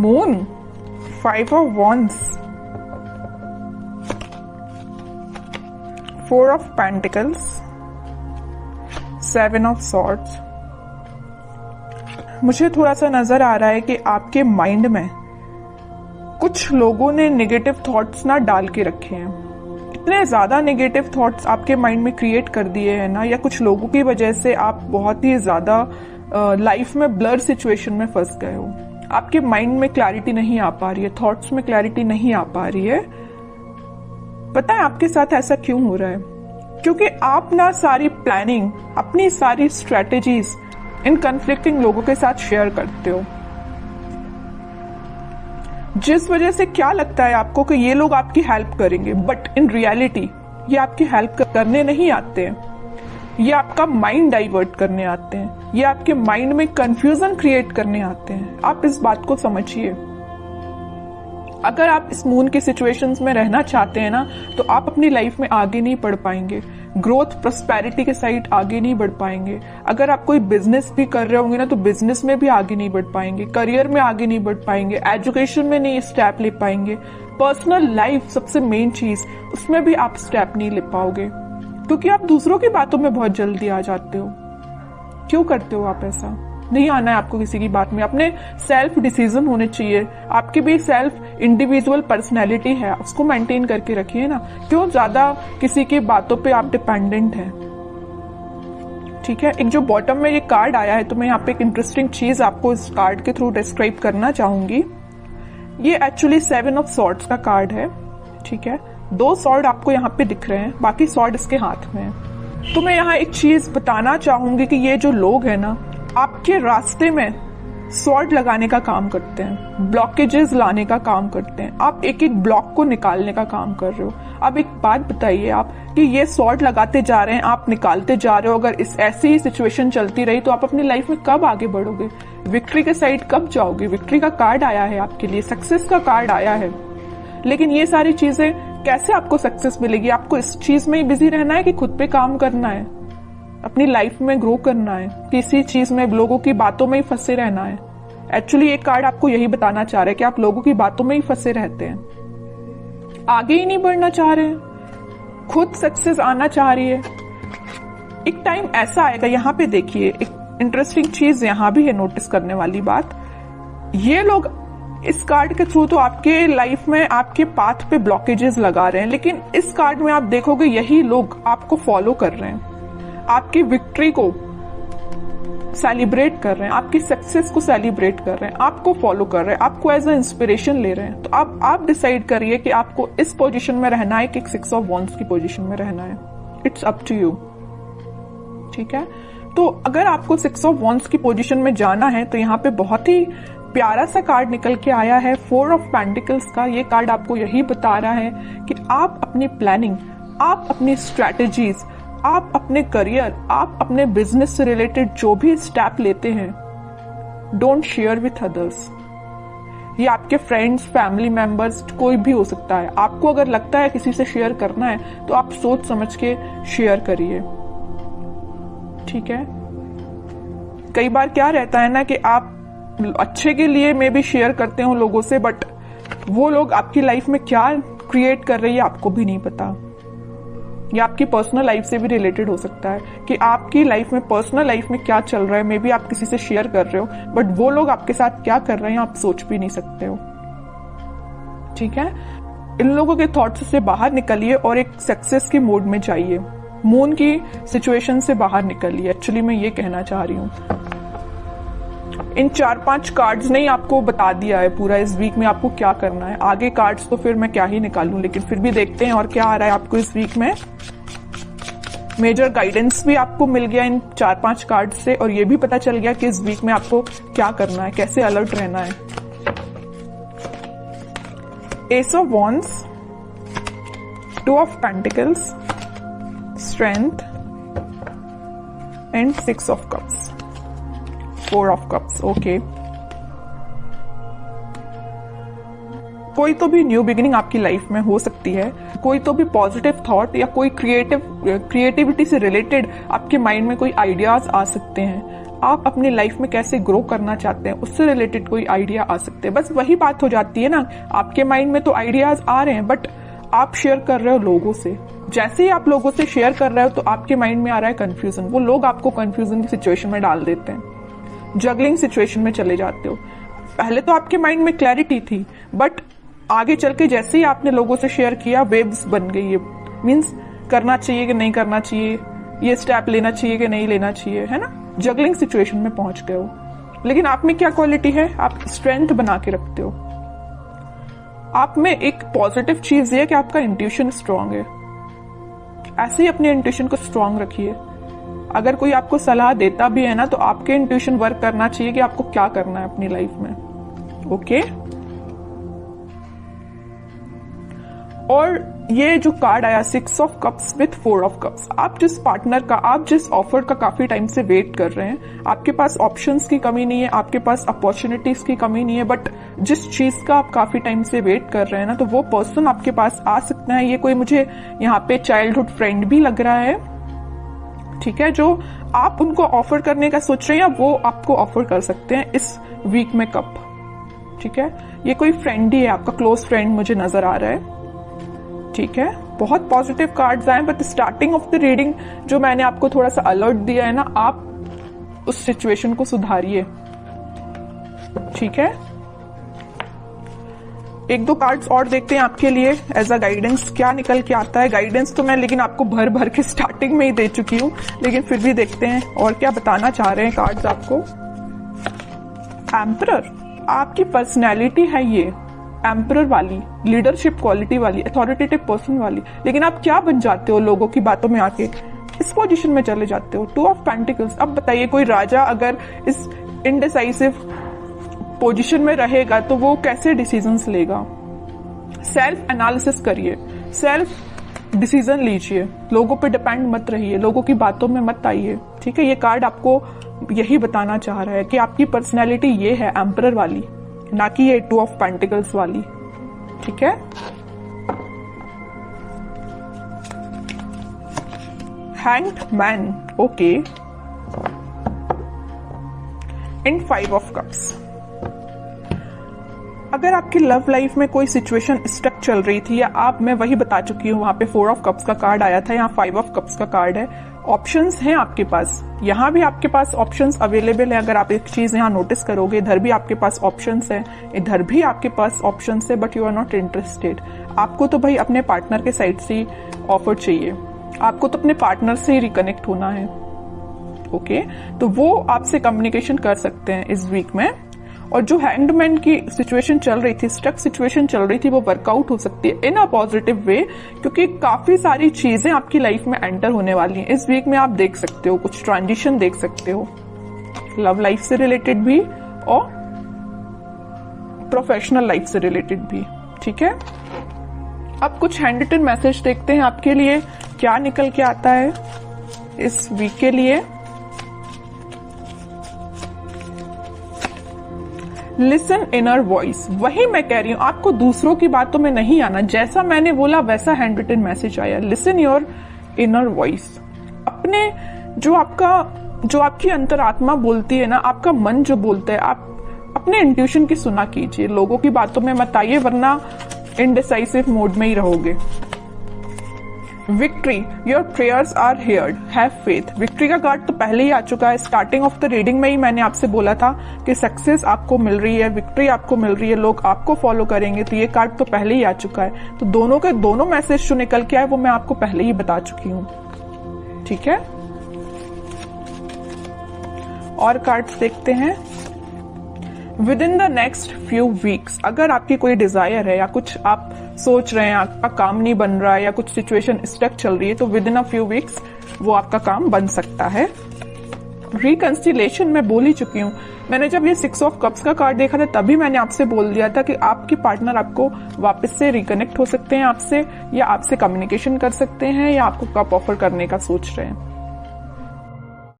Moon, 5 of wands, 4 of pentacles, 7 of swords। मुझे थोड़ा सा नजर आ रहा है कि आपके माइंड में कुछ लोगों ने नेगेटिव थॉट्स ना डाल के रखे हैं। इतने ज्यादा नेगेटिव थॉट्स आपके माइंड में क्रिएट कर दिए हैं ना, या कुछ लोगों की वजह से आप बहुत ही ज्यादा लाइफ में ब्लर सिचुएशन में फंस गए हो। आपके माइंड में क्लैरिटी नहीं आ पा रही है, थॉट्स में क्लैरिटी नहीं आ पा रही है। पता है आपके साथ ऐसा क्यों हो रहा है? क्योंकि आप ना सारी प्लानिंग, अपनी सारी स्ट्रेटेजीज इन कन्फ्लिक्टिंग लोगों के साथ शेयर करते हो, जिस वजह से क्या लगता है आपको कि ये लोग आपकी हेल्प करेंगे, बट इन रियलिटी ये आपकी हेल्प करने नहीं आते हैं। ये आपका माइंड डाइवर्ट करने आते हैं, ये आपके माइंड में कंफ्यूजन क्रिएट करने आते हैं। आप इस बात को समझिए। अगर आप इस मून की सिचुएशंस में रहना चाहते हैं ना, तो आप अपनी लाइफ में आगे नहीं बढ़ पाएंगे, ग्रोथ प्रॉस्पेरिटी के साइड आगे नहीं बढ़ पाएंगे। अगर आप कोई बिजनेस भी कर रहे होंगे ना, तो बिजनेस में भी आगे नहीं बढ़ पाएंगे, करियर में आगे नहीं बढ़ पाएंगे, एजुकेशन में नहीं स्टेप ले पाएंगे, पर्सनल लाइफ सबसे मेन चीज, उसमें भी आप स्टेप नहीं ले पाओगे, क्योंकि आप दूसरों की बातों में बहुत जल्दी आ जाते हो। क्यों करते हो आप ऐसा? नहीं आना है आपको किसी की बात में। अपने सेल्फ डिसीजन होने चाहिए। आपकी भी सेल्फ इंडिविजुअल पर्सनैलिटी है, उसको मेंटेन करके रखिए ना। क्यों ज्यादा किसी की बातों पे आप डिपेंडेंट हैं? ठीक है, एक जो बॉटम में ये कार्ड आया है, तो मैं यहाँ पे एक इंटरेस्टिंग चीज आपको इस कार्ड के थ्रू डिस्क्राइब करना चाहूंगी। ये एक्चुअली 7 ऑफ सॉर्ड्स का कार्ड है। ठीक है, 2 सॉर्ड आपको यहाँ पे दिख रहे हैं, बाकी सॉर्ड इसके हाथ में है। तो मैं यहाँ एक चीज बताना चाहूंगी कि ये जो लोग हैं ना, आपके रास्ते में सॉर्ड लगाने का काम करते हैं, ब्लॉकेजेस लाने का काम करते हैं। आप एक एक ब्लॉक को निकालने का काम कर रहे हो। अब एक बात बताइए आप कि ये सॉर्ड लगाते जा रहे हैं, आप निकालते जा रहे हो। अगर इस ऐसी ही सिचुएशन चलती रही तो आप अपनी लाइफ में कब आगे बढ़ोगे? विक्ट्री के साइड कब जाओगे? विक्ट्री का कार्ड आया है आपके लिए, सक्सेस का कार्ड आया है। लेकिन ये सारी चीजें कैसे आपको सक्सेस मिलेगी? आपको इस चीज में ही बिजी रहना है कि खुद पे काम करना है, अपनी लाइफ में ग्रो करना है, किसी चीज में लोगों की बातों में ही फंसे रहना है? एक्चुअली एक कार्ड आपको यही बताना चाह रहा है कि आप लोगों की बातों में ही फंसे रहते हैं, आगे ही नहीं बढ़ना चाह रहे हैं, खुद सक्सेस आना चाह रही है। एक टाइम ऐसा आएगा, यहाँ पे देखिए एक इंटरेस्टिंग चीज यहाँ भी है नोटिस करने वाली बात। ये लोग इस कार्ड के थ्रू तो आपके लाइफ में आपके पाथ पे ब्लॉकेजेस लगा रहे हैं, लेकिन इस कार्ड में आप देखोगे यही लोग आपको फॉलो कर रहे हैं, आपकी विक्ट्री को सेलिब्रेट कर रहे हैं, आपकी सक्सेस को सेलिब्रेट कर रहे हैं, आपको फॉलो कर रहे हैं, आपको एज ए इंस्पिरेशन ले रहे हैं। तो अब आप डिसाइड करिए कि आपको इस पोजीशन में रहना है कि 6 ऑफ wands की पोजीशन में रहना है। It's up to you. ठीक है, तो अगर आपको 6 ऑफ wands की पोजीशन में जाना है, तो यहाँ पे बहुत ही प्यारा सा कार्ड निकल के आया है 4 ऑफ पेंटिकल्स का। ये कार्ड आपको यही बता रहा है कि आप अपनी प्लानिंग, आप अपनी स्ट्रैटेजीज, आप अपने करियर, आप अपने बिजनेस से रिलेटेड जो भी स्टेप लेते हैं, डोंट शेयर विथ अदर्स। ये आपके फ्रेंड्स, फैमिली मेंबर्स, कोई भी हो सकता है। आपको अगर लगता है किसी से शेयर करना है, तो आप सोच समझ के शेयर करिए। ठीक है, कई बार क्या रहता है ना कि आप अच्छे के लिए मे भी शेयर करते हो लोगों से, बट वो लोग आपकी लाइफ में क्या क्रिएट कर रही है आपको भी नहीं पता। या आपकी पर्सनल लाइफ से भी रिलेटेड हो सकता है कि आपकी लाइफ में, पर्सनल लाइफ में क्या चल रहा है, मे बी आप किसी से शेयर कर रहे हो, बट वो लोग आपके साथ क्या कर रहे हैं आप सोच भी नहीं सकते हो। ठीक है, इन लोगों के थॉट्स से बाहर निकलिए और एक सक्सेस के मोड में जाइए। मून की सिचुएशन से बाहर निकलिए, एक्चुअली मैं ये कहना चाह रही हूँ। इन 4-5 कार्ड्स ने ही आपको बता दिया है पूरा इस वीक में आपको क्या करना है। आगे कार्ड्स तो फिर मैं क्या ही निकालूं, लेकिन फिर भी देखते हैं और क्या आ रहा है आपको इस वीक में। मेजर गाइडेंस भी आपको मिल गया इन 4-5 कार्ड्स से, और ये भी पता चल गया कि इस वीक में आपको क्या करना है, कैसे अलर्ट रहना है। S of wands, 2 of pentacles, strength and 6 of cups, 4 of cups. Okay, कोई तो भी न्यू बिगिनिंग आपकी लाइफ में हो सकती है, कोई तो भी पॉजिटिव थॉट या कोई क्रिएटिविटी से रिलेटेड आपके माइंड में कोई आइडियाज आ सकते हैं। आप अपनी लाइफ में कैसे ग्रो करना चाहते हैं उससे रिलेटेड कोई आइडिया आ सकते हैं। बस वही बात हो जाती है ना, आपके माइंड में तो आइडियाज आ रहे हैं बट आप शेयर कर रहे हो लोगों से। जैसे ही आप लोगों से शेयर कर रहे हो तो आपके माइंड में आ रहा है कंफ्यूजन, वो लोग आपको कंफ्यूजन की सिचुएशन में डाल देते हैं, जगलिंग सिचुएशन में चले जाते हो। पहले तो आपके माइंड में क्लैरिटी थी बट आगे चल के जैसे ही आपने लोगों से शेयर किया वेव्स बन गई है, मीन्स करना चाहिए कि नहीं करना चाहिए, ये स्टेप लेना चाहिए कि नहीं लेना चाहिए, है ना, जगलिंग सिचुएशन में पहुंच गए हो। लेकिन आप में क्या क्वालिटी है, आप स्ट्रेंथ बना के रखते हो। आप में एक पॉजिटिव चीज ये है कि आपका इंट्यूशन स्ट्रांग है। ऐसे ही अपने इंट्यूशन को स्ट्रांग रखिए। अगर कोई आपको सलाह देता भी है ना तो आपके इंट्यूशन वर्क करना चाहिए कि आपको क्या करना है अपनी लाइफ में। ओके, और ये जो कार्ड आया 6 of cups with 4 of cups, आप जिस पार्टनर का, आप जिस ऑफर का काफी टाइम से वेट कर रहे हैं, आपके पास ऑप्शंस की कमी नहीं है, आपके पास अपॉर्चुनिटीज की कमी नहीं है, बट जिस चीज का आप काफी टाइम से वेट कर रहे हैं ना, तो वो पर्सन आपके पास आ सकता है। ये कोई मुझे यहाँ पे चाइल्डहुड फ्रेंड भी लग रहा है, ठीक है, जो आप उनको ऑफर करने का सोच रहे हैं या वो आपको ऑफर कर सकते हैं इस वीक में कप, ठीक है। ये कोई फ्रेंड ही है, आपका क्लोज फ्रेंड मुझे नजर आ रहा है, ठीक है। बहुत पॉजिटिव कार्ड्स आए but starting of the reading जो मैंने आपको थोड़ा सा अलर्ट दिया है ना, आप उस सिचुएशन को सुधारिए, ठीक है। एक दो कार्ड्स और देखते हैं आपके लिए एज अ गाइडेंस, क्या निकल के आता है। गाइडेंस तो मैं लेकिन आपको भर भर के स्टार्टिंग में ही दे चुकी हूं, लेकिन फिर भी देखते हैं और क्या बताना चाह रहे हैं कार्ड्स आपको। एम्परर, आपकी पर्सनैलिटी है ये एम्परर वाली, लीडरशिप क्वालिटी वाली, अथॉरिटेटिव पर्सन वाली, लेकिन आप क्या बन जाते हो लोगों की बातों में आके, इस पोजीशन में चले जाते हो। 2 ऑफ पेंटिकल्स, अब बताइए कोई राजा अगर इस इनडिसाइसिव पोजीशन में रहेगा तो वो कैसे डिसीजंस लेगा। सेल्फ एनालिसिस करिए, सेल्फ डिसीजन लीजिए, लोगों पे डिपेंड मत रहिए, लोगों की बातों में मत आइए, ठीक है। ये कार्ड आपको यही बताना चाह रहा है कि आपकी पर्सनैलिटी ये है एम्परर वाली, ना कि ये 2 ऑफ पेंटिकल्स वाली, ठीक है। Hanged man, okay, in 5 of cups. अगर आपकी लव लाइफ में कोई सिचुएशन स्टक चल रही थी या आप, मैं वही बता चुकी हूं, वहां पे 4 ऑफ कप्स का कार्ड आया था, यहाँ 5 ऑफ कप्स का कार्ड है। ऑप्शंस हैं आपके पास, यहाँ भी आपके पास ऑप्शंस अवेलेबल है। अगर आप एक चीज यहाँ नोटिस करोगे, इधर भी आपके पास ऑप्शंस है, इधर भी आपके पास ऑप्शंस है, but you are not interested. आपको तो भाई अपने पार्टनर के साइड से ऑफर चाहिए, आपको तो अपने पार्टनर से ही रिकनेक्ट होना है, ओके। तो वो आपसे कम्युनिकेशन कर सकते हैं इस वीक में। और जो हैंगमैन की सिचुएशन चल रही थी, स्टक सिचुएशन चल रही थी, वो वर्कआउट हो सकती है इन अ पॉजिटिव वे, क्योंकि काफी सारी चीजें आपकी लाइफ में एंटर होने वाली हैं इस वीक में। आप देख सकते हो कुछ ट्रांजिशन देख सकते हो, लव लाइफ से रिलेटेड भी और प्रोफेशनल लाइफ से रिलेटेड भी, ठीक है। अब कुछ हैंड रिटन मैसेज देखते हैं आपके लिए क्या निकल के आता है इस वीक के लिए। लिसन इनर वॉइस, वही मैं कह रही हूं, आपको दूसरों की बातों में नहीं आना, जैसा मैंने बोला वैसा हैंड रिटन मैसेज आया। लिसन योर इनर वॉइस, अपने जो आपकी अंतरात्मा बोलती है ना, आपका मन जो बोलता है, आप अपने इंट्यूशन की सुना कीजिए, लोगों की बातों में मत आइए वरना इनडिसाइसिव मोड में ही रहोगे। Victory, your prayers are heard, have faith. Victory का कार्ड तो पहले ही आ चुका है, स्टार्टिंग ऑफ द रीडिंग में ही मैंने आपसे बोला था कि सक्सेस आपको मिल रही है, विक्ट्री आपको मिल रही है, लोग आपको फॉलो करेंगे, तो ये कार्ड तो पहले ही आ चुका है। तो दोनों के दोनों मैसेज जो निकल के आए वो मैं आपको पहले ही बता चुकी हूँ, ठीक है। और कार्ड्स देखते हैं। With in the next few weeks, अगर आपकी कोई डिजायर है या कुछ आप सोच रहे हैं, आपका काम नहीं बन रहा है या कुछ सिचुएशन स्टक चल रही है, तो with in a few weeks वो आपका काम बन सकता है। रिकंसिलेशन मैं बोल ही चुकी हूँ, मैंने जब ये 6 ऑफ कप्स का कार्ड देखा था तभी मैंने आपसे बोल दिया था कि आपके पार्टनर आपको वापस से रिकनेक्ट हो सकते हैं आपसे, या आपसे कम्युनिकेशन कर सकते हैं, या आपको कप ऑफर करने का सोच रहे हैं।